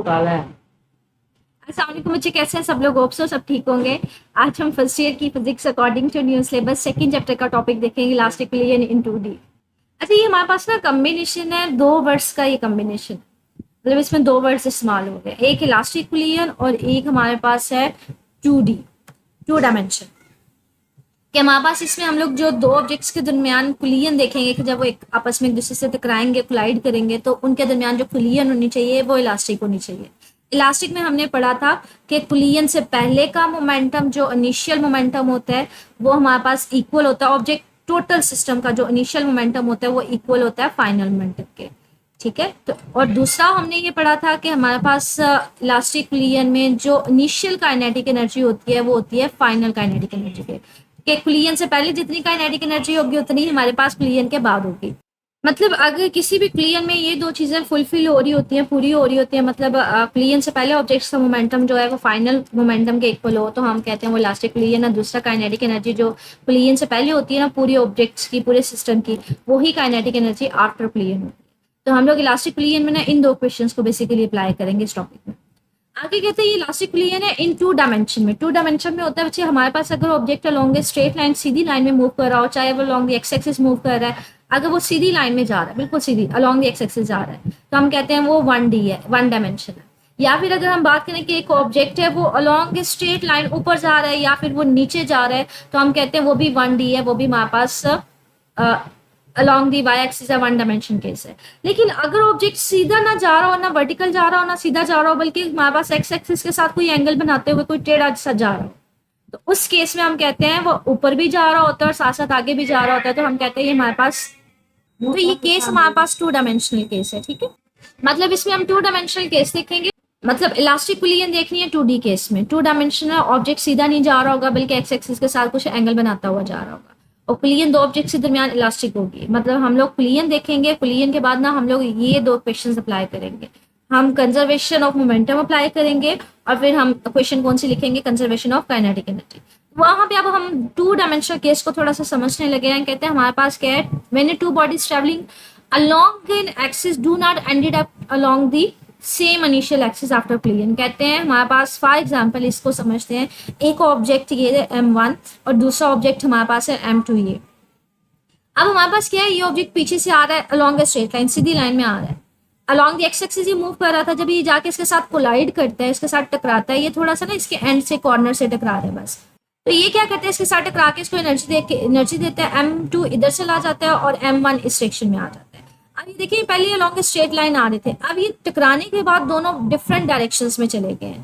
डाला है। अस्सलाम वालेकुम बच्चे, कैसे हैं सब लोग? होप सो सब ठीक होंगे। आज हम फर्स्ट ईयर की physics according to new syllabus second chapter का टॉपिक देखेंगे, इलास्टिक पिलियन इन 2D। अच्छा, ये हमारे पास ना कम्बिनेशन है दो वर्ड्स का। ये कम्बिनेशन मतलब इसमें दो वर्ड्स इस्तेमाल हो गए, एक इलास्टिक पिलियन और एक हमारे पास है 2D, टू डायमेंशन। कि हमारे पास इसमें हम लोग जो दो ऑब्जेक्ट्स के दरमियान कुलियन देखेंगे कि जब वो एक आपस में एक दूसरे से टकराएंगे, कोलाइड करेंगे, तो उनके दरमियान जो कुलियन होनी चाहिए वो इलास्टिक होनी चाहिए। इलास्टिक में हमने पढ़ा था कि कुलियन से पहले का मोमेंटम, जो इनिशियल मोमेंटम होता है, वो हमारे पास इक्वल होता है ऑब्जेक्ट टोटल सिस्टम का जो इनिशियल मोमेंटम होता है वो इक्वल होता है फाइनल मोमेंटम के। ठीक है, तो और दूसरा हमने ये पढ़ा था कि हमारे पास इलास्टिक कुलियन में जो इनिशियल काइनेटिक एनर्जी होती है वो होती है फाइनल काइनेटिक एनर्जी के कुलियन से पहले जितनी काइनेटिक एनर्जी होगी उतनी हमारे पास कुलियन के बाद होगी। मतलब अगर किसी भी कुलियन में ये दो चीजें फुलफिल हो रही होती हैं, पूरी हो रही होती हैं, मतलब कुलियन से पहले ऑब्जेक्ट्स का मोमेंटम जो है वो फाइनल मोमेंटम के इक्वल हो, तो हम कहते हैं वो इलास्टिक कुलियन है। दूसरा काइनेटिक एनर्जी जो कुलियन से पहले होती है ना, पूरी ऑब्जेक्ट्स की, पूरे सिस्टम की, वही काइनेटिक एनर्जी आफ्टर कुलियन होती है। तो हम लोग इलास्टिक कुलियन में ना इन दो क्वेश्चंस को बेसिकली अप्लाई करेंगे इस टॉपिक में। आगे कहते हैं ये इलास्टिक कुलियन है इन टू डायमेंशन में। टू डायमेंशन में होता है बच्चे हमारे पास अगर ऑब्जेक्ट अलोंग स्ट्रेट लाइन, सीधी लाइन में मूव कर रहा हो, चाहे वो अलोंग एक्स एक्सिस मूव कर रहा है, अगर वो सीधी लाइन में जा रहा है, बिल्कुल सीधी अलोंग एक्स एक्सिस जा रहा है, तो हम कहते हैं वो 1D है, वन डायमेंशन है। या फिर अगर हम बात करें कि एक ऑब्जेक्ट है वो अलोंग स्ट्रेट लाइन ऊपर जा रहा है या फिर वो नीचे जा रहा है, तो हम कहते हैं वो भी 1D है, वो भी हमारे पास अलोंग दी वाई एक्सिस है, वन डायमेंशन केस है। लेकिन अगर ऑब्जेक्ट सीधा ना जा रहा हो, ना वर्टिकल जा रहा हो, ना सीधा जा रहा हो, बल्कि हमारे पास एक्स एक्सिस के साथ कोई एंगल बनाते हुए कोई टेढ़ा सा जा रहा हो, तो उस केस में हम कहते हैं वो ऊपर भी जा रहा होता है और साथ साथ आगे भी जा रहा होता है, तो हम कहते हैं ये हमारे पास, तो ये केस हमारे पास टू डायमेंशनल केस है। ठीक है, मतलब इसमें हम टू डायमेंशनल केस देखेंगे। मतलब इलास्टिक कुलियन देखनी है 2D केस में, टू डायमेंशनल ऑब्जेक्ट सीधा नहीं जा रहा होगा बल्कि एक्स एक्सिस के साथ कुछ एंगल बनाता हुआ जा रहा होगा, और कुलियन दो ऑब्जेक्ट के दरमियान इलास्टिक होगी। मतलब हम लोग कुलियन देखेंगे, कुलियन के बाद ना हम लोग ये दो क्वेश्चन अप्लाई करेंगे। हम कंजर्वेशन ऑफ मोमेंटम अप्लाई करेंगे और फिर हम क्वेश्चन कौन सी लिखेंगे, कंजर्वेशन ऑफ काइनेटिक एनर्जी। वहां पे अब हम टू डायमेंशनल केस को थोड़ा सा समझने लगे हैं। कहते हैं हमारे पास क्या है, when two bodies travelling along an axis do not ended up along the same initial axis after कुलियन। कहते हैं हमारे पास फॉर एग्जांपल इसको समझते हैं, एक ऑब्जेक्ट ये है M1 और दूसरा ऑब्जेक्ट हमारे पास है M2। ये अब हमारे पास क्या है, ये ऑब्जेक्ट पीछे से आ रहा है along a straight line, Sidhi line में आ रहा है, अलोंग द एक्स एक्सिस ये मूव कर रहा था। जब ये जाके इसके साथ कोलाइड करता है, इसके साथ टकराता है, ये थोड़ा सा ना इसके एंड से कॉर्नर से टकरा रहा है बस, तो ये क्या करते हैं, इसके साथ टकरा के इसको एनर्जी देते हैं। M2 इधर चला जाता है और M1 इस सेक्शन में आ जाता है। अब ये देखिए पहले अलोंग स्ट्रेट लाइन आ रहे थे, अब ये टकराने के बाद दोनों डिफरेंट डायरेक्शंस में चले गए हैं।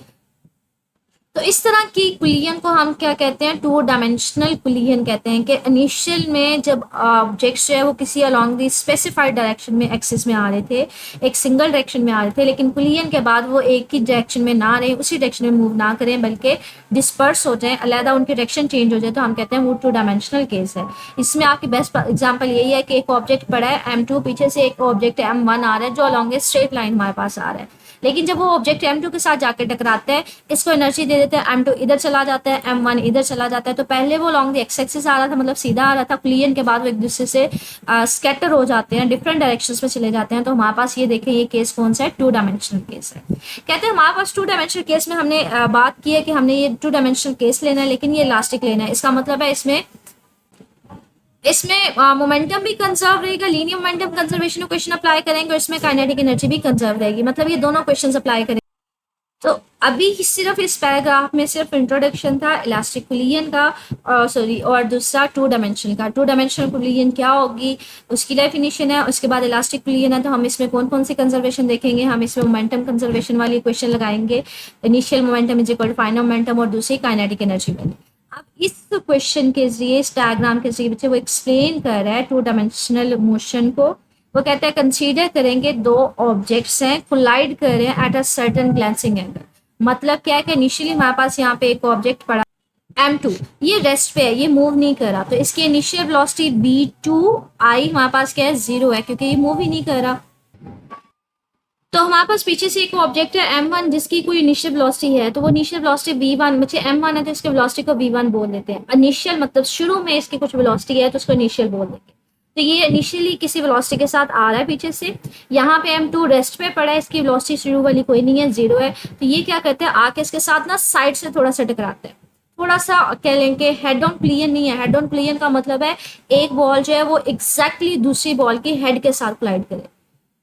तो इस तरह की कुलियन को हम क्या कहते हैं, टू डायमेंशनल कुलियन कहते हैं। कि इनिशियल में जब ऑब्जेक्ट्स जो है वो किसी अलोंग दी स्पेसिफाइड डायरेक्शन में एक्सिस में आ रहे थे, एक सिंगल डायरेक्शन में आ रहे थे, लेकिन कुलियन के बाद वो एक ही डायरेक्शन में ना रहे, उसी डायरेक्शन में मूव ना करें, बल्कि डिस्पर्स हो जाए, अलहदा उनकी डायरेक्शन चेंज हो जाए, तो हम कहते हैं वो टू डायमेंशनल केस है। इसमें आपकी बेस्ट एग्जाम्पल यही है कि एक ऑब्जेक्ट पड़ा है M2, पीछे से एक ऑब्जेक्ट M1 आ रहा है जो अलोंग स्ट्रेट लाइन हमारे पास आ रहा है, लेकिन जब वो ऑब्जेक्ट M2 के साथ जाकर टकराता है, इसको एनर्जी दे देते हैं, M2 इधर चला जाता है, M1 इधर चला जाता है। तो पहले वो लॉन्ग एक्स एक्सिस आ रहा था, मतलब सीधा आ रहा था, कुलियन के बाद वो एक दूसरे से स्कैटर हो जाते हैं, डिफरेंट डायरेक्शंस में चले जाते हैं। तो हमारे पास ये देखें, ये केस कौन सा है, टू डायमेंशनल केस है। कहते हैं हमारे पास टू डायमेंशनल केस में हमने बात की है कि हमने ये टू डायमेंशनल केस लेना है, लेकिन ये इलास्टिक लेना है। इसका मतलब है इसमें मोमेंटम भी कंजर्व रहेगा, linear momentum conservation question apply करेंगे, और इसमें काइनेटिक एनर्जी भी कंजर्व रहेगी। मतलब ये दोनों क्वेश्चंस अप्लाई करेंगे। तो अभी सिर्फ इस पैराग्राफ में सिर्फ इंट्रोडक्शन था इलास्टिक कुलियन का, और दूसरा टू डायमेंशनल का। टू डायमेंशनल कुलियन क्या होगी उसकी डेफिनेशन है, उसके बाद इलास्टिक कुलियन है, तो हम इसमें कौन कौन सी कंजर्वेशन देखेंगे। हम इसमें मोमेंटम कंजर्वेशन वाली क्वेश्चन लगाएंगे, initial momentum is equal to final momentum, और दूसरी काइनेटिक एनर्जी वाली। अब इस क्वेश्चन के जरिए, इस डायग्राम के जरिए बच्चे वो एक्सप्लेन कर रहा है टू डायमेंशनल मोशन को। वो कहता है कंसीडर करेंगे दो ऑब्जेक्ट्स हैं, कोलाइड कर रहे हैं at a certain glancing angle. मतलब क्या है कि इनिशियली हमारे पास यहाँ पे एक ऑब्जेक्ट पड़ा M2, ये रेस्ट पे है, ये मूव नहीं कर रहा, तो इसकी इनिशियल वेलोसिटी V2I हमारे पास क्या है, 0 है, क्योंकि ये मूव ही नहीं कर रहा। तो हमारे पास पीछे से एक ऑब्जेक्ट है M1 जिसकी कोई इनिशियल वेलोसिटी है, तो वो इनिशियल वेलोसिटी V1, बच्चे M1 है तो इसके वेलोसिटी को V1 बोल देते हैं। इनिशियल मतलब शुरू में इसकी कुछ वेलोसिटी है तो उसको इनिशियल बोल देंगे। तो ये इनिशियली किसी वेलोसिटी के साथ आ रहा है पीछे से, यहाँ पे m2 रेस्ट पे पड़ा है, इसकी वेलोसिटी शुरू वाली कोई नहीं है, 0 है। तो ये क्या करते हैं, आके इसके साथ ना साइड से थोड़ा सा टकराते हैं, थोड़ा सा कह लेंगे हेड ऑन क्लियन नहीं है। हेड ऑन क्लियन का मतलब है एक बॉल जो है वो एग्जैक्टली दूसरी बॉल के हेड के साथ कोलाइड करे।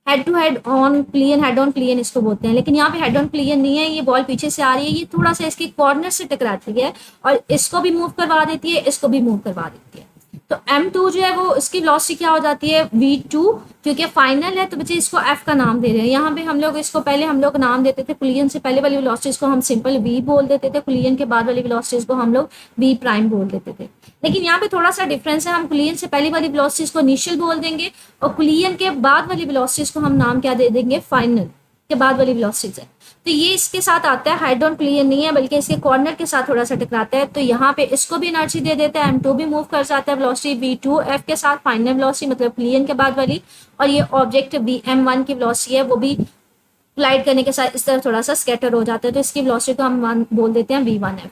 Head to head on collision, head on collision इसको बोलते हैं। लेकिन यहाँ पे हेड ऑन क्लियन नहीं है, ये बॉल पीछे से आ रही है, ये थोड़ा सा इसके कॉर्नर से टकराती है और इसको भी मूव करवा देती है, इसको भी मूव करवा देती है। तो m2 जो है वो इसकी वेलोसिटी क्या हो जाती है, v2, क्योंकि फाइनल है तो बच्चे इसको f का नाम दे रहे हैं। यहाँ पे हम लोग इसको पहले हम लोग नाम देते थे, कुलियन से पहले वाली वेलोसिटीज को हम सिंपल v बोल देते थे, कुलियन के बाद वाली वेलोसिटीज को हम लोग v प्राइम बोल देते थे। लेकिन यहाँ पे थोड़ा सा डिफरेंस है, हम कुलियन से पहले वाली वेलोसिटीज को इनिशियल बोल देंगे और कुलियन के बाद वाली वेलोसिटीज को हम नाम क्या दे देंगे, फाइनल के बाद वाली वेलोसिटीज है। तो ये इसके साथ आता है, हेड ऑन क्लियर नहीं है बल्कि इसके कॉर्नर के साथ थोड़ा सा टकराता है। तो यहाँ पे इसको भी एनर्जी दे देता है, m2 भी मूव कर जाता है वेलोसिटी v2 f के साथ, फाइनल वेलोसिटी मतलब क्लियर के बाद वाली। और ये ऑब्जेक्ट m1 की वेलोसिटी है वो भी क्लाइड करने के साथ इस तरह थोड़ा सा स्कैटर हो जाता है, तो इसकी वेलोसिटी को हम बोल देते हैं v1f।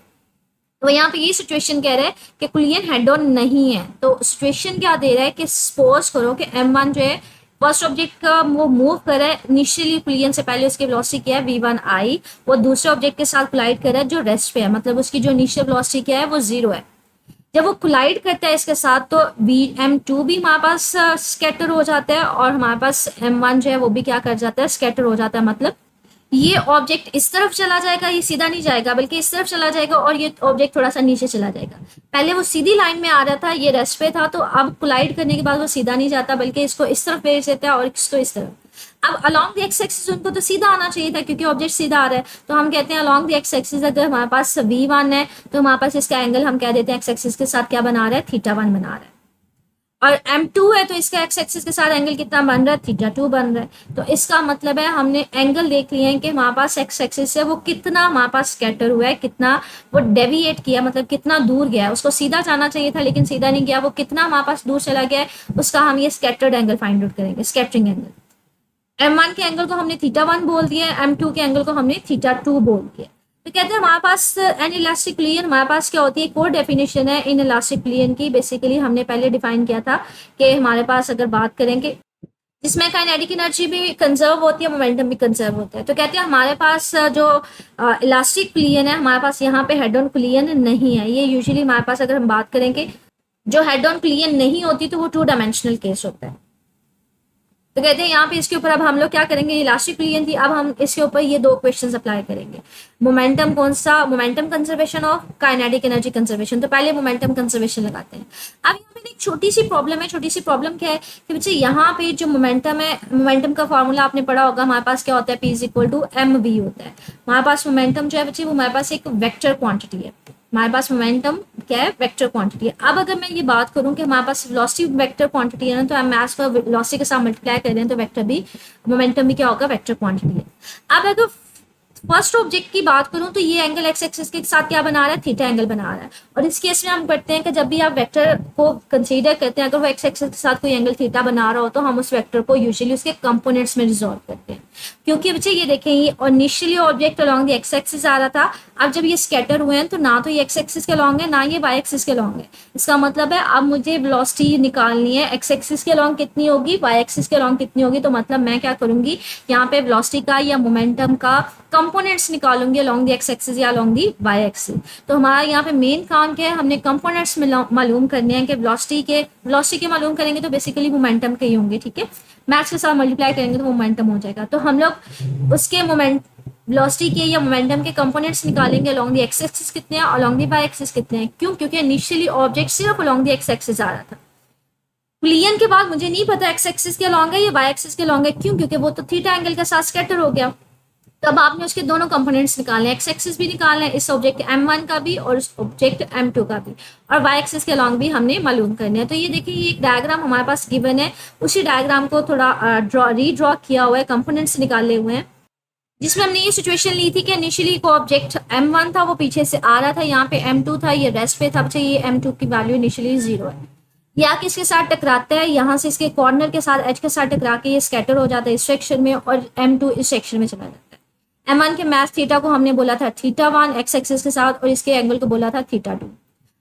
तो यहाँ पे ये सिचुएशन कह रहा है कि कुलियन हेड ऑन नहीं है। तो सिचुएशन क्या दे रहा है कि सपोज करो कि m1 जो है फर्स्ट ऑब्जेक्ट का वो मूव कर रहा है, इनिशियली कुलियन से पहले उसकी वेलोसिटी क्या है v1i, वो दूसरे ऑब्जेक्ट के साथ कोलाइड कर रहा है जो रेस्ट पे है, मतलब उसकी जो इनिशियल वेलोसिटी क्या है वो 0 है। जब वो कोलाइड करता है इसके साथ तो m2 भी हमारे पास स्कैटर हो जाता है और हमारे पास m1 जो है वो भी क्या कर जाता है, स्कैटर हो जाता है। मतलब ये ऑब्जेक्ट इस तरफ चला जाएगा, ये सीधा नहीं जाएगा बल्कि इस तरफ चला जाएगा और ये ऑब्जेक्ट थोड़ा सा नीचे चला जाएगा। पहले वो सीधी लाइन में आ रहा था, ये रेस्ट पे था, तो अब कोलाइड करने के बाद वो सीधा नहीं जाता बल्कि इसको इस तरफ भेज देता है और इसको इस तरफ। अब अलॉन्ग द एक्स एक्सिस उनको तो सीधा आना चाहिए था क्योंकि ऑब्जेक्ट सीधा आ रहा है, तो हम कहते हैं अलॉन्ग द एक्स एक्सिस अगर हमारे पास v1 है तो हमारे पास इसका एंगल हम कह देते हैं एक्स एक्सिस के साथ क्या बना रहा है, θ1 बना रहा है। और m2 है तो इसका एक्स एक्सिस के साथ एंगल कितना बन रहा है, θ2 बन रहा है। तो इसका मतलब है हमने एंगल देख लिया है कि हमारे पास एक्स एक्सिस से वो कितना हमारे पास स्कैटर हुआ है, कितना वो डेविएट किया, मतलब कितना दूर गया है। उसको सीधा जाना चाहिए था लेकिन सीधा नहीं गया, वो कितना हमारे पास दूर चला गया है, उसका हम ये स्कैटर्ड एंगल फाइंड आउट करेंगे, स्कैटरिंग एंगल। m1 के एंगल को हमने θ1 बोल दिया, m2 के एंगल को हमने θ2 बोल दिया। तो कहते हैं हमारे पास एन इलास्टिक प्लेन, हमारे पास क्या होती है, एक और डेफिनेशन है इन इलास्टिक प्लेन की। बेसिकली हमने पहले डिफाइन किया था कि हमारे पास अगर बात करेंगे जिसमें काइनेटिक एनर्जी भी कंजर्व होती है, मोमेंटम भी कंजर्व होता है। तो कहते हैं हमारे पास जो इलास्टिक प्लेन है, हमारे पास यहाँ पे हेड ऑन प्लेन नहीं है। ये यूजुअली हमारे पास अगर हम बात करेंगे जो हेड ऑन प्लेन नहीं होती तो वो 2 डायमेंशनल केस होता है। तो कहते हैं यहाँ पे इसके ऊपर अब हम लोग क्या करेंगे, इलास्टिक प्लेन थी, अब हम इसके ऊपर ये 2 क्वेश्चंस अप्लाई करेंगे। मोमेंटम कौन सा, मोमेंटम कंजर्वेशन और काइनेटिक एनर्जी कंजर्वेशन। तो पहले मोमेंटम कंजर्वेशन लगाते हैं। अब यहाँ पे एक छोटी सी प्रॉब्लम है। छोटी सी प्रॉब्लम क्या है कि बच्चे यहाँ पे जो मोमेंटम है, मोमेंटम का फॉर्मूला आपने पढ़ा होगा, हमारे पास क्या होता है, p = mv होता है। हमारे पास मोमेंटम जो है बच्चे वो हमारे पास एक वेक्टर क्वांटिटी है। हमारे पास मोमेंटम क्या है, वेक्टर क्वांटिटी है। अब अगर मैं ये बात करूं कि हमारे पास वेलोसिटी वेक्टर क्वांटिटी है ना, तो हम मैथ्स का वेलोसिटी के साथ मल्टीप्लाई कर रहे हैं तो वेक्टर भी, मोमेंटम भी क्या होगा, वेक्टर क्वांटिटी है। अब अगर फर्स्ट ऑब्जेक्ट की बात करूं तो ये एंगल एक्स एक्सिस के साथ क्या बना रहा है, थीटा एंगल बना रहा है। और इस केस में हम करते हैं कि जब भी आप वेक्टर को कंसीडर करते हैं, अगर वो एक्स एक्सिस के साथ कोई एंगल थीटा बना रहा हो तो हम उस वेक्टर को यूजुअली उसके कंपोनेंट्स में रिजॉल्व करते हैं। क्योंकि बच्चे ये देखें, ये initially object along the X axis आ रहा था, अब जब ये स्कैटर हुए हैं तो ना तो ये एक्स एक्सिस के अलॉन्ग है ना ये वाई एक्सिस के अलॉन्ग है। इसका मतलब है अब मुझे वेलोसिटी निकालनी है, एक्स एक्सिस के अलॉन्ग कितनी होगी, वाई एक्सिस के अलॉन्ग कितनी होगी। तो मतलब मैं क्या करूंगी, यहाँ पे वेलोसिटी का या मोमेंटम का कंपोनेंट्स निकालूंगी अलॉन्ग द एक्स एक्सिस या अलॉन्ग द वाई एक्सिस। तो हमारा यहाँ पे मेन काम क्या है, हमने कंपोनेंट्स मालूम करने हैं कि वेलोसिटी के मालूम करेंगे तो बेसिकली मोमेंटम के ही होंगे, ठीक है। मैथ्स के साथ मल्टीप्लाई करेंगे तो मोमेंटम हो जाएगा। तो हम लोग उसके वेलोसिटी के या मोमेंटम के कंपोनेंट्स निकालेंगे अलॉन्ग द एक्स एक्सिस कितने हैं, अलॉन्ग द वाई एक्सिस कितने हैं। क्यों, क्योंकि इनिशियली ऑब्जेक्ट सिर्फ अलॉन्ग द एक्स एक्सिस आ रहा था। प्लियन के बाद मुझे नहीं पता एक्स एक्सिस के अलॉन्ग है या वाई एक्सिस के अलॉन्ग है। क्यों, क्योंकि वो तो थीटा एंगल के साथ स्कैटर हो गया। तब आपने उसके दोनों कंपोनेंट्स निकालने, एक्स एक्सिस भी निकालना है, इस ऑब्जेक्ट m1 का भी और इस ऑब्जेक्ट m2 का भी, और वाई एक्सिस के अलॉन्ग भी हमने मालूम करने हैं। तो ये देखिए, ये एक डायग्राम हमारे पास गिवन है, उसी डायग्राम को थोड़ा रीड्रॉ किया हुआ है, कंपोनेंट्स निकाले हुए हैं, जिसमें हमने ये सिचुएशन ली थी कि इनिशियली को ऑब्जेक्ट m1 था, वो पीछे से आ रहा था, यहाँ पे m2 था, ये रेस्ट पे था। अच्छा, ये m2 की वैल्यू इनिशियली 0 है। या किसके साथ टकराता है, यहाँ से इसके कॉर्नर के साथ, एज के साथ टकरा के ये स्कैटर हो जाता है इस सेक्शन में और m2 इस सेक्शन में चला जाता है। m1 के मैथ थीटा को हमने बोला था θ1 एक्स एक्सिस के साथ और इसके एंगल को बोला था θ2।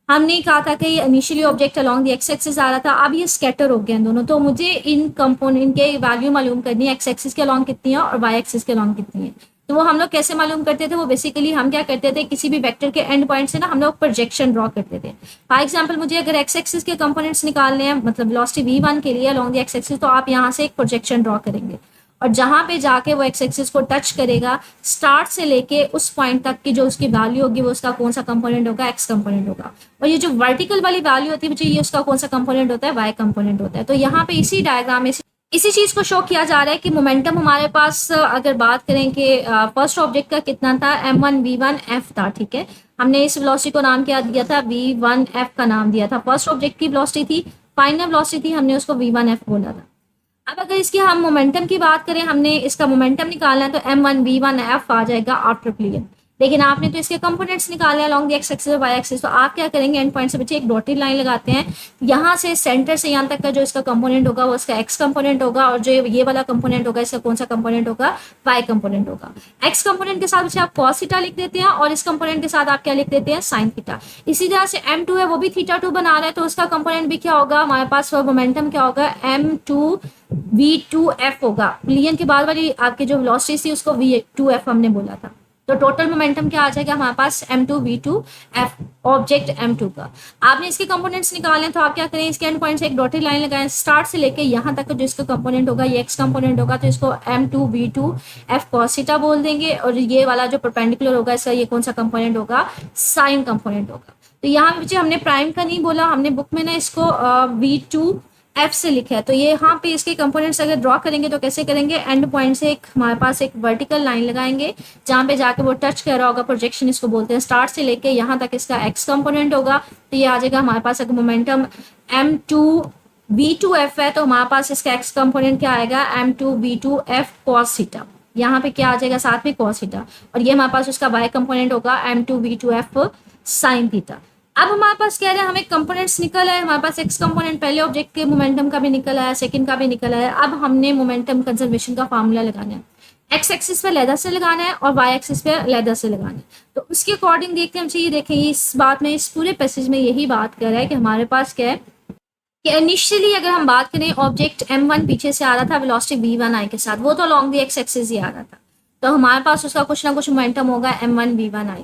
हमने कहा था कि initially object along the X axis आ रहा था, अब ये स्कैटर हो गए दोनों, तो मुझे इन कंपोनेंट के वैल्यू मालूम करनी है, एक्स एक्सिस के अलोंग कितनी है और वाई एक्सिस के अलोंग कितनी है। तो वो हम लोग कैसे मालूम करते थे, वो बेसिकली हम क्या करते थे, किसी भी वेक्टर के एंड पॉइंट से ना हम लोग प्रोजेक्शन ड्रॉ करते थे। फॉर एग्जाम्पल मुझे अगर एक्स एक्सिस के कंपोनेंट्स निकालने हैं, मतलब वेलोसिटी v1 के लिए अलोंग द एक्स एक्सिस, तो आप यहाँ से एक प्रोजेक्शन ड्रॉ करेंगे और जहां पे जाके वो एक्स एक्सिस को टच करेगा, स्टार्ट से लेके उस पॉइंट तक की जो उसकी वैल्यू होगी वो उसका कौन सा कंपोनेंट होगा, एक्स कंपोनेंट होगा। और ये जो वर्टिकल वाली वैल्यू होती है बच्चे, ये उसका कौन सा कंपोनेंट होता है, वाई कंपोनेंट होता है। तो यहाँ पे इसी डायग्राम में इसी चीज को शो किया जा रहा है कि मोमेंटम हमारे पास अगर बात करें कि फर्स्ट ऑब्जेक्ट का कितना था, m1v1f था, ठीक है। हमने इस वेलोसिटी को नाम क्या दिया था, v1f का नाम दिया था। फर्स्ट ऑब्जेक्ट की वेलोसिटी थी, फाइनल वेलोसिटी थी, हमने उसको v1f बोला था। अब अगर इसकी हम मोमेंटम की बात करें, हमने इसका मोमेंटम निकालना है, तो m1v1f आ जाएगा आफ्टर क्लियर। लेकिन आपने तो इसके कंपोनेंट्स निकाले अलोंग द एक्स एक्सिस और वाई एक्सिस, तो आप क्या करेंगे, एंड पॉइंट से बच्चे एक डॉटेड लाइन लगाते हैं, यहाँ से सेंटर से यहाँ तक का जो इसका कंपोनेंट होगा वो इसका एक्स कंपोनेंट होगा, और जो ये वाला कंपोनेंट होगा इसका कौन सा कंपोनेंट होगा, वाई कंपोनेंट होगा। एक्स कंपोनेंट के साथ बच्चे आप कॉस थीटा लिख देते हैं और इस कंपोनेंट के साथ आप क्या लिख देते हैं, साइन थीटा। इसी तरह से m2 है, वो भी θ2 बना रहा है, तो उसका कंपोनेंट भी क्या होगा हमारे पास, मोमेंटम क्या होगा, m2v2f होगा। प्लियन के बाद वाली आपकी जो वेलोसिटी थी उसको v2f हमने बोला था। तो टोटल मोमेंटम क्या आ जाएगा हमारे पास, m2v2f ऑब्जेक्ट m2 का। आपने इसके कंपोनेंट्स निकाले, तो आप क्या करें, इसके एंड पॉइंट से एक डॉटेड लाइन लगाएं, स्टार्ट से लेके यहाँ तक जो इसका कंपोनेंट होगा ये एक्स कंपोनेंट होगा, तो इसको m2v2f cos थीटा बोल देंगे, और ये वाला जो परपेंडिकुलर होगा इसका ये कौन सा कंपोनेंट होगा, साइन कंपोनेंट होगा। तो यहाँ पे हमने प्राइम का नहीं बोला, हमने बुक में ना इसको v2f से लिखा है। तो ये यहाँ पे इसके कंपोनेंट्स अगर ड्रॉ करेंगे तो कैसे करेंगे, एंड पॉइंट से एक हमारे पास एक वर्टिकल लाइन लगाएंगे, जहाँ पे जाके वो टच कर रहा होगा, प्रोजेक्शन इसको बोलते हैं। स्टार्ट से लेके यहाँ तक इसका एक्स कंपोनेंट होगा, तो ये आ जाएगा हमारे पास अगर मोमेंटम m2v2f है, तो हमारे पास इसका एक्स कंपोनेंट क्या आएगा, m2v2f cos थीटा। यहाँ पे क्या आ जाएगा साथ में cos थीटा, और ये हमारे पास उसका y कंपोनेंट होगा m2v2f sin थीटा। अब हमारे पास कह रहे हैं हमें कंपोनेंट्स निकल आए, हमारे पास एक्स कंपोनेंट पहले ऑब्जेक्ट के मोमेंटम का भी निकल आया, सेकंड का भी निकल आया। अब हमने मोमेंटम कंजर्वेशन का फार्मूला लगाना है, एक्स एक्सिस पे लेदर से लगाना है और वाई एक्सिस पे लेदर से लगाना है। तो उसके अकॉर्डिंग देखते हैं हम, ये देखें इस बात में, इस पूरे पैसेज में यही बात कर रहा है कि हमारे पास क्या है कि इनिशियली अगर हम बात करें ऑब्जेक्ट m1 पीछे से आ रहा था वेलोसिटी v1i के साथ, वो तो अलोंग द एक्स एक्सिस ही आ रहा था, तो हमारे पास उसका कुछ ना कुछ मोमेंटम होगा m1v1i।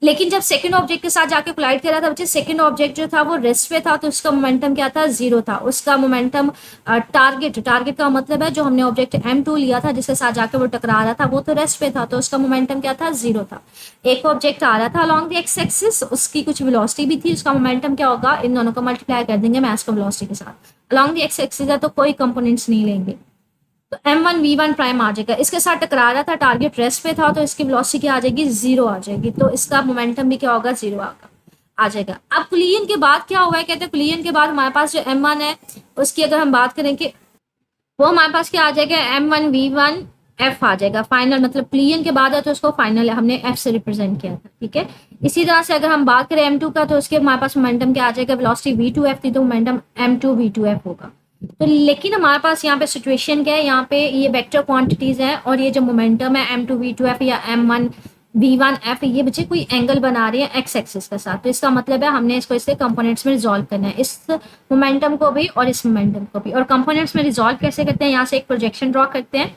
लेकिन जब सेकंड ऑब्जेक्ट के साथ जाके कोलाइड कर रहा था बच्चे, सेकंड ऑब्जेक्ट जो था वो रेस्ट पे था, तो उसका मोमेंटम क्या था, जीरो था। उसका मोमेंटम टारगेट का मतलब है जो हमने ऑब्जेक्ट m2 लिया था जिसके साथ जाके वो टकरा रहा था, वो तो रेस्ट पे था, तो उसका मोमेंटम क्या था, जीरो था। एक ऑब्जेक्ट आ रहा था अलोंग द एक्स एक्सिस, उसकी कुछ वेलोसिटी भी थी, उसका मोमेंटम क्या होगा, इन दोनों को मल्टीप्लाई कर देंगे मास को वेलोसिटी के साथ। अलोंग द एक्स एक्सिस है तो कोई कंपोनेंट्स नहीं लेंगे, तो m1v1 प्राइम आ जाएगा। इसके साथ टकरा रहा था, टारगेट रेस्ट पे था, तो इसकी वेलोसिटी क्या आ जाएगी, जीरो आ जाएगी, तो इसका मोमेंटम भी क्या होगा, जीरो आ जाएगा। अब कुलियन के बाद क्या हुआ है, कहते हैं कुलियन के बाद हमारे पास जो m1 है उसकी अगर हम बात करें कि वो हमारे पास क्या आ जाएगा, m1v1f आ जाएगा। फाइनल मतलब कुलियन के बाद है तो उसको फाइनल हमने f से रिप्रेजेंट किया था, ठीक है। इसी तरह से अगर हम बात करें m2 का, तो उसके हमारे पास मोमेंटम क्या आ जाएगा, वेलोसिटी v2f थी तो मोमेंटम m2v2f होगा। तो लेकिन हमारे पास यहाँ पे सिचुएशन क्या है, यहाँ पे ये वेक्टर क्वांटिटीज हैं और ये जो मोमेंटम है m2v2f या m1v1f, ये बच्चे कोई एंगल बना रही है एक्स एक्सिस के साथ, तो इसका मतलब है हमने इसको इसके कंपोनेंट्स में रिजॉल्व करना है, इस मोमेंटम को भी और इस मोमेंटम को भी। और कंपोनेंट्स में रिजॉल्व कैसे करते हैं, यहाँ से एक प्रोजेक्शन ड्रॉ करते हैं,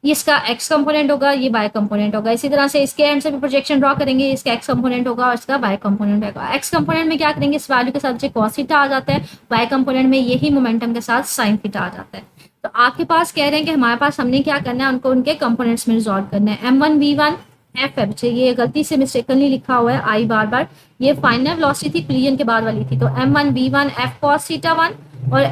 ये इसका एक्स कंपोनेंट होगा, ये वाई कंपोनेंट होगा। इसी तरह से इसके एंड से भी प्रोजेक्शन ड्रॉ करेंगे, इसका एक्स कंपोनेंट होगा और इसका वाई कंपोनेंट होगा। एक्स कंपोनेंट में क्या करेंगे, इस वैल्यू के साथ cos थीटा आ जाता है, वाई कंपोनेंट में यही मोमेंटम के साथ sin थीटा आ जाता है। तो आपके पास कह रहे हैं कि हमारे पास हमने क्या करना है, उनको उनके कंपोनेंट्स में रिजॉल्व करना है। m1v1f है बच्चे, ये गलती से मिस्टेकनली लिखा हुआ है आई बार बार, ये फाइनल वेलोसिटी थी, कुलियन के बाद वाली थी, तो m1v1f cos थीटा 1 और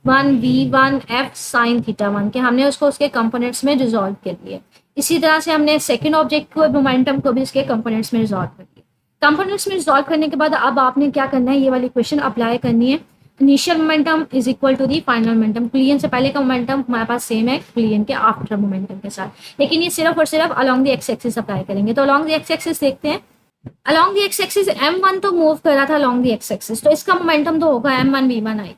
m1v1f sin थीटा 1 के हमने उसको उसके कंपोनेंट्स में रिजॉल्व कर दिए। इसी तरह से हमने सेकंड ऑब्जेक्ट को मोमेंटम को भी इसके कंपोनेंट्स में रिजॉल्व कर दिया। कंपोनेंट्स में रिजॉल्व करने के बाद अब आपने क्या करना है, ये वाली इक्वेशन अप्लाई करनी है, initial momentum is equal to the final momentum. Collision से पहले का मोमेंटम हमारे पास सेम है कुलियन के आफ्टर मोमेंटम के साथ, लेकिन ये सिर्फ और सिर्फ along the X axis apply करेंगे। तो अलोंग द एक्स एक्सिस देखते हैं, along the X axis m1 तो मूव कर रहा था अलोंग द एक्स एक्सिस, तो इसका मोमेंटम तो होगा m1v1i।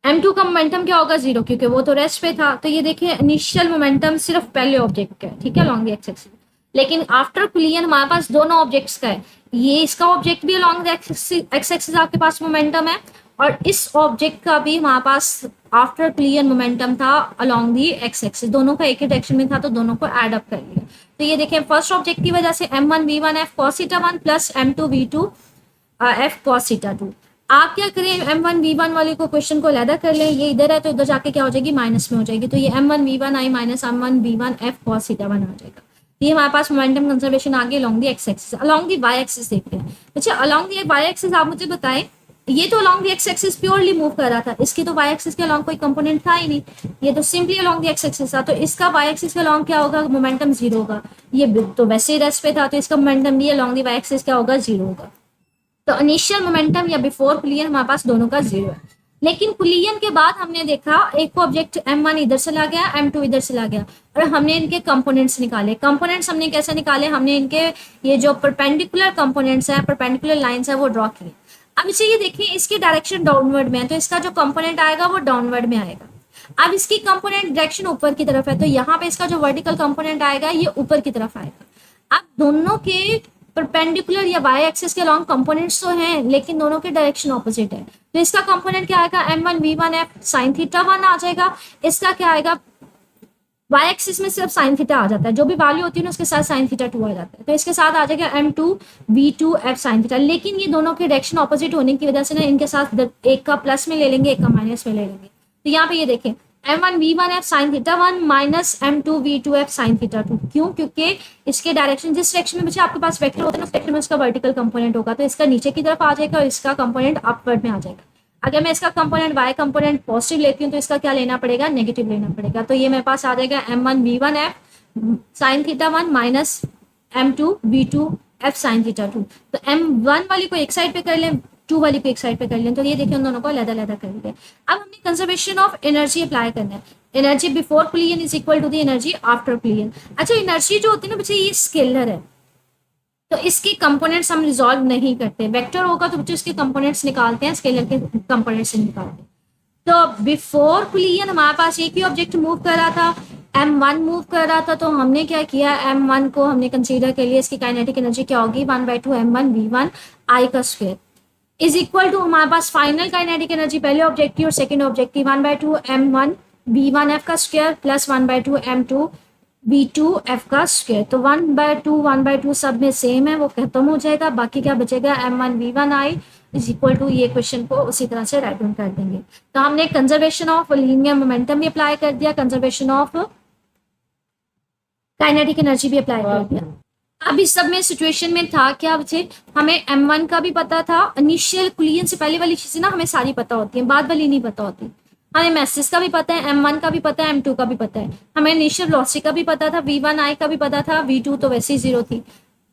m2 का मोमेंटम क्या होगा, जीरो, क्योंकि वो तो रेस्ट पे था। तो ये देखिए इनिशियल मोमेंटम सिर्फ पहले ऑब्जेक्ट का है, ठीक है, अलोंग द एक्स एक्सिस, लेकिन आफ्टर कुलियन हमारे पास दोनों ऑब्जेक्ट्स का है। ये इसका ऑब्जेक्ट भी अलॉन्ग द एक्स एक्सिस आपके पास मोमेंटम है, और इस ऑब्जेक्ट का भी हमारे पास आफ्टर क्लियर मोमेंटम था अलॉन्ग दी एक्स एक्सिस, दोनों का एक ही डायरेक्शन में था तो दोनों को एड अप कर लिया। तो ये देखें फर्स्ट ऑब्जेक्ट की वजह से m1v1 f cos theta 1 plus m2v2 f cos theta 2। आप क्या करें, m1v1 वाले को क्वेश्चन को अलहदा कर लें, ये इधर है तो इधर जाके क्या हो जाएगी, माइनस में हो जाएगी, तो ये m1v1 i minus m1v1 f cos theta 1 आ जाएगा। ये हमारे पास मोमेंटम कंजर्वेशन आगे along the X axis. Along the Y axis देखते हैं। अच्छा, अलोंग दी वाई एक्सिस आप मुझे बताएं, ये तो along the X axis purely move कर रहा था, इसके तो वाई एक्सिस के अलोंग कोई कंपोनेंट था ही नहीं, ये तो simply along the X axis था, तो इसका वाई एक्सिस के अलोंग क्या होगा, मोमेंटम जीरो होगा। ये तो वैसे ही रेस्ट पे था, तो इसका मोमेंटम भी अलोंग दी वाई एक्सिस क्या होगा, जीरो होगा। तो इनिशियल मोमेंटम या बिफोर कुलियन हमारे पास दोनों का जीरो है। लेकिन कुलियन के बाद हमने देखा एक ऑब्जेक्ट m1 इधर से ला गया, m2 इधर से ला गया, और हमने इनके कंपोनेंट्स निकाले। कंपोनेंट्स हमने कैसे निकाले, हमने इनके ये जो परपेंडिकुलर कंपोनेंट्स हैं, परपेंडिकुलर लाइंस है वो ड्रॉ किए। अब इसे ये देखिए, इसकी डायरेक्शन डाउनवर्ड में है, तो इसका जो कंपोनेंट आएगा वो डाउनवर्ड में आएगा। अब इसकी कंपोनेंट डायरेक्शन ऊपर की तरफ है, तो यहाँ पे इसका जो वर्टिकल कंपोनेंट आएगा ये ऊपर की तरफ आएगा। अब दोनों के परपेंडिकुलर या वाई एक्सिस के लॉन्ग कंपोनेंट्स तो हैं, लेकिन दोनों के डायरेक्शन ऑपोजिट है, तो इसका कंपोनेंट क्या आएगा, m1v1f sin थीटा 1 आ जाएगा। इसका क्या आएगा, वाई एक्सिस में सिर्फ sin थीटा आ जाता है, जो भी वैल्यू होती है ना उसके साथ sin थीटा 2 आ जाता है, तो इसके साथ आ जाएगा m2v2f sin थीटा। लेकिन ये दोनों के डायरेक्शन ऑपोजिट होने की वजह से ना इनके साथ एक का प्लस में ले लेंगे, एक का माइनस में ले लेंगे। तो यहाँ पे ये देखें m1v1f sin theta 1 minus m2v2f sin theta 2। क्यों, क्योंकि इसके डायरेक्शन जिस डायरेक्शन में बच्चे आपके पास वेक्टर होता है ना, उस वेक्टर में उसका वर्टिकल कंपोनेंट होगा, तो इसका नीचे की तरफ आ जाएगा और इसका कंपोनेंट अपवर्ड में आ जाएगा। अगर मैं इसका कंपोनेंट वाई कंपोनेंट पॉजिटिव लेती हूँ तो इसका क्या लेना पड़ेगा, नेगेटिव लेना पड़ेगा। तो ये मेरे पास आ जाएगा m1v1f sin theta 1 minus m2v2f sin theta 2। तो m1 वाली को एक साइड पे कर लें, 2 वाली को एक साइड पे कर लें, तो ये देखिए उन दोनों को अलग-अलग कर लिया। अब हमने कंजर्वेशन ऑफ एनर्जी अप्लाई करना है। Energy before collision is equal to the energy after collision. अच्छा, एनर्जी जो होती है ना बच्चे, ये स्केलर है, तो इसके कंपोनेंट्स हम रिजॉल्व नहीं करते। वेक्टर होगा तो बच्चे इसके कंपोनेंट्स निकालते हैं, स्केलर के कंपोनेंट्स से निकालते हैं। तो बिफोर कुलियन हमारे पास एक ही ऑब्जेक्ट मूव कर रहा था, m1 मूव कर रहा था, तो हमने क्या किया, m1 को हमने कंसीडर कर लिया, इसकी काइनेटिक एनर्जी क्या होगी, 1/2 m1v1 i का स्क्वायर इज इक्वल टू हमारे पास फाइनल काइनेटिक एनर्जी पहले ऑब्जेक्ट की और सेकंड ऑब्जेक्ट की 1/2 m1v1f का स्क्वायर प्लस 1/2 m2v2f का स्क्वायर। तो 1/2 सब में सेम है, वो खत्म हो जाएगा, बाकी क्या बचेगा, m1v1i इज इक्वल टू, ये क्वेश्चन को उसी तरह से राइट डाउन कर देंगे। तो हमने कंजर्वेशन ऑफ लीनियर मोमेंटम भी अप्लाई कर दिया, कंजर्वेशन ऑफ काइनेटिक एनर्जी भी अप्लाई कर दिया। अब इस सब में सिचुएशन में था क्या बच्चे, हमें m1 का भी पता था, इनिशियल कुलियन से पहले वाली चीजें ना हमें सारी पता होती हैं, बाद वाली नहीं पता होती। हमें मैसेज का भी पता है, m1 का भी पता है, m2 का भी पता है, हमें इनिशियल वेलोसिटी का भी पता था, v1i का भी पता था, v2 तो वैसे ही जीरो थी।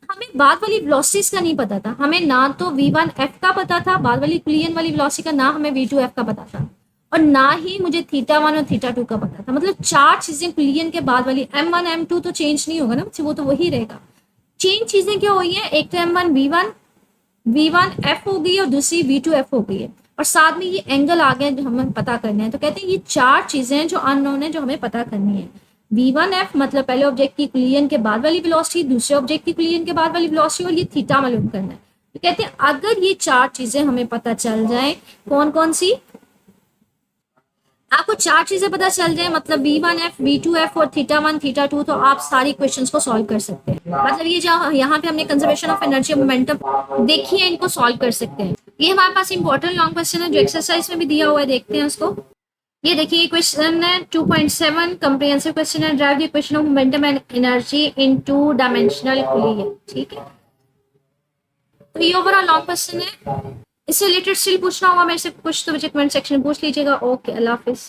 हमें बाद वाली वेलोसिटीज का नहीं पता था, हमें ना तो v1f का पता था, बाद वाली कुलियन वाली वेलोसिटी का ना हमें v2f का पता था, और ना ही मुझे थीटा 1 और थीटा 2 का पता था। मतलब 4 चीजें कुलियन के बाद वाली, m1 m2 तो चेंज नहीं होगा ना, वो तो वही रहेगा। चेंज चीजें क्या हुई है, एक तो m1 v1f हो गई और दूसरी v2f हो गई है, और साथ में ये एंगल आ गया जो हमें पता करना है। तो कहते हैं ये 4 चीजें हैं जो अननोन है, जो हमें पता करनी है। v1f मतलब पहले ऑब्जेक्ट की कुलियन के बाद वाली वेलोसिटी, दूसरे ऑब्जेक्ट की कुलियन के बाद वाली वेलोसिटी, और ये थीटा मालूम करना है। तो कहते हैं अगर ये 4 चीजें हमें पता चल जाए, कौन कौन सी, आपको 4 चीजें पता चल जाए, मतलब v1f v2f और थीटा 1 थीटा 2, तो आप सारी क्वेश्चंस को सॉल्व कर सकते हैं। मतलब ये जो यहाँ पे हमने कंजर्वेशन ऑफ एनर्जी मोमेंटम देखी है, इनको सॉल्व कर सकते हैं। ये हमारे पास इंपॉर्टेंट लॉन्ग क्वेश्चन है जो एक्सरसाइज में भी दिया हुआ है, देखते हैं उसको। ये देखिए क्वेश्चन है 2.7 कम्प्रिहेंसिव क्वेश्चन है, drive the equation of momentum and energy in 2 dimensional कुलियन। ठीक है, तो ये ओवरऑल लॉन्ग क्वेश्चन है। इससे रिलेटेड स्टिल पूछना होगा मेरे से कुछ तो मुझे कमेंट सेक्शन में पूछ लीजिएगा। ओके, अल्लाह हाफिज।